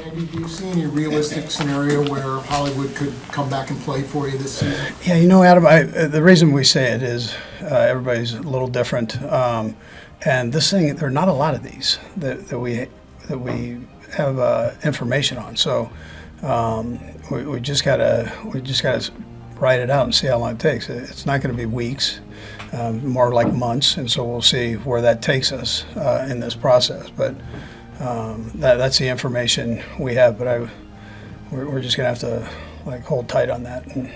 Andy, do you see any realistic scenario where Hollywood could come back and play for you this season? Yeah, Adam, the reason we say it is everybody's a little different, and this thing, there are not a lot of these that we have information on. So we just gotta write it out and see how long it takes. It's not going to be weeks, more like months, and so we'll see where that takes us in this process. But that's the information we have. But we're just going to have to hold tight on that. And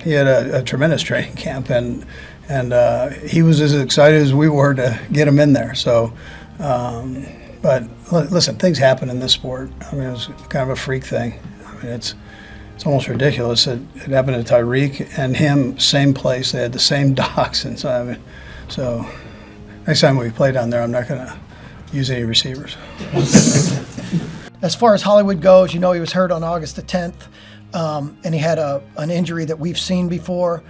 he had a tremendous training camp, and he was as excited as we were to get him in there. So, but listen, things happen in this sport. I mean, it was kind of a freak thing. I mean, it's almost ridiculous. It happened to Tyreek and him, same place. They had the same docs, and so next time we play down there, I'm not going to use any receivers. As far as Hollywood goes, he was hurt on August the 10th, and he had an injury that we've seen before.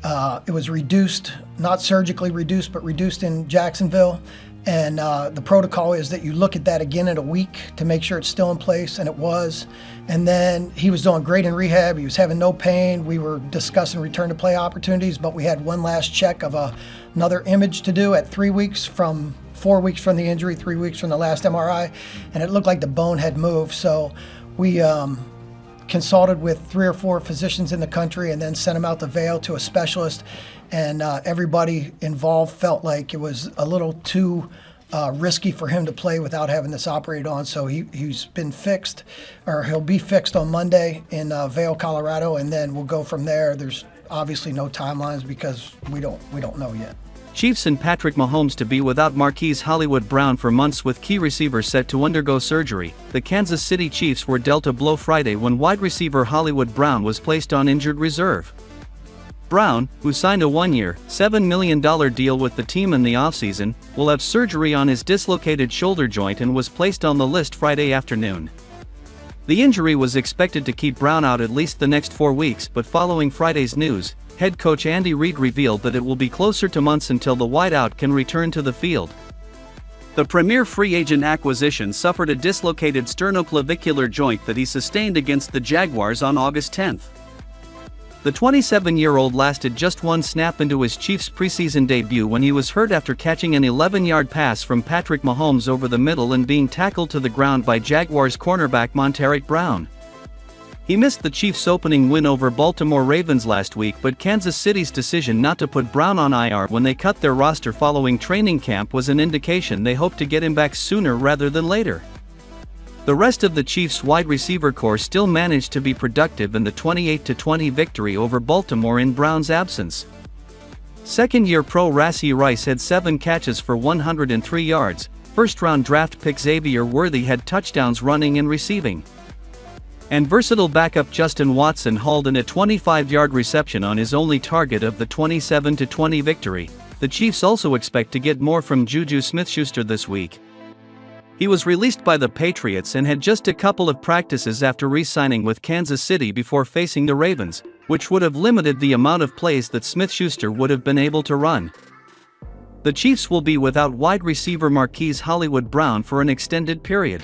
It was reduced, not surgically reduced, but reduced in Jacksonville. And the protocol is that you look at that again in a week to make sure it's still in place, and it was. And then he was doing great in rehab. He was having no pain. We were discussing return to play opportunities, but we had one last check of another image to do at 3 weeks from 4 weeks from the injury, 3 weeks from the last MRI, and it looked like the bone had moved. So we consulted with 3 or 4 physicians in the country and then sent him out to Vail to a specialist. And everybody involved felt like it was a little too risky for him to play without having this operated on. So he's been fixed, or he'll be fixed on Monday in Vail, Colorado, and then we'll go from there. There's obviously no timelines because we don't know yet. Chiefs and Patrick Mahomes to be without Marquise Hollywood Brown for months with key receivers set to undergo surgery. The Kansas City Chiefs were dealt a blow Friday when wide receiver Hollywood Brown was placed on injured reserve. Brown, who signed a 1-year, $7 million deal with the team in the offseason, will have surgery on his dislocated shoulder joint and was placed on the list Friday afternoon. The injury was expected to keep Brown out at least the next 4 weeks, but following Friday's news, head coach Andy Reid revealed that it will be closer to months until the wideout can return to the field. The premier free agent acquisition suffered a dislocated sternoclavicular joint that he sustained against the Jaguars on August 10th. The 27-year-old lasted just one snap into his Chiefs preseason debut when he was hurt after catching an 11-yard pass from Patrick Mahomes over the middle and being tackled to the ground by Jaguars cornerback Monteric Brown. He missed the Chiefs' opening win over Baltimore Ravens last week, but Kansas City's decision not to put Brown on IR when they cut their roster following training camp was an indication they hoped to get him back sooner rather than later. The rest of the Chiefs' wide receiver core still managed to be productive in the 28-20 victory over Baltimore in Brown's absence. Second-year pro Rashee Rice had 7 catches for 103 yards, first-round draft pick Xavier Worthy had touchdowns running and receiving. And versatile backup Justin Watson hauled in a 25-yard reception on his only target of the 27-20 victory. The Chiefs also expect to get more from Juju Smith-Schuster this week. He was released by the Patriots and had just a couple of practices after re-signing with Kansas City before facing the Ravens, which would have limited the amount of plays that Smith-Schuster would have been able to run. The Chiefs will be without wide receiver Marquise Hollywood Brown for an extended period.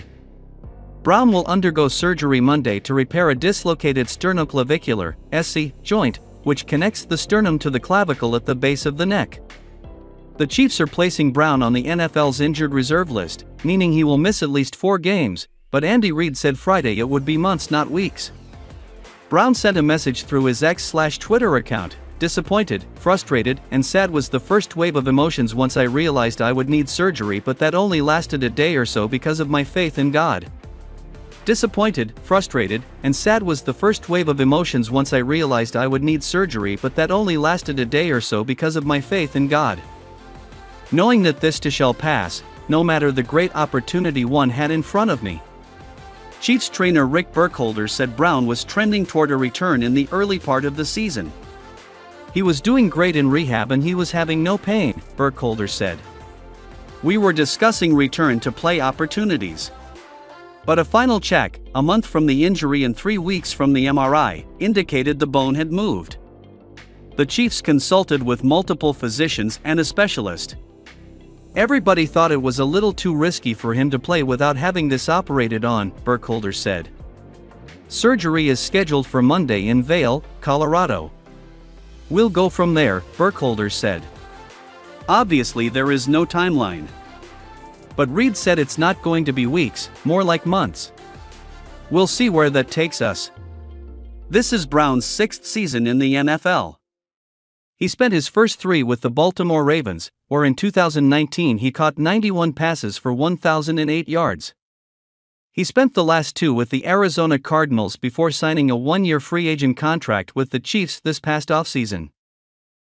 Brown will undergo surgery Monday to repair a dislocated sternoclavicular (SC) joint, which connects the sternum to the clavicle at the base of the neck. The Chiefs are placing Brown on the NFL's injured reserve list, meaning he will miss at least 4 games, but Andy Reid said Friday it would be months, not weeks. Brown sent a message through his X/Twitter account: "Disappointed, frustrated, and sad was the first wave of emotions once I realized I would need surgery, but that only lasted a day or so because of my faith in God." Disappointed, frustrated, and sad was the first wave of emotions once I realized I would need surgery, but that only lasted a day or so because of my faith in God. Knowing that this too shall pass, no matter the great opportunity one had in front of me. Chiefs trainer Rick Burkholder said Brown was trending toward a return in the early part of the season. He was doing great in rehab and he was having no pain, Burkholder said. We were discussing return to play opportunities. But a final check, a month from the injury and 3 weeks from the MRI, indicated the bone had moved. The Chiefs consulted with multiple physicians and a specialist. Everybody thought it was a little too risky for him to play without having this operated on, Burkholder said. Surgery is scheduled for Monday in Vail, Colorado. We'll go from there, Burkholder said. Obviously there is no timeline. But Reid said it's not going to be weeks, more like months. We'll see where that takes us. This is Brown's 6th season in the NFL. He spent his first 3 with the Baltimore Ravens, where in 2019 he caught 91 passes for 1,008 yards. He spent the last 2 with the Arizona Cardinals before signing a 1-year free agent contract with the Chiefs this past offseason.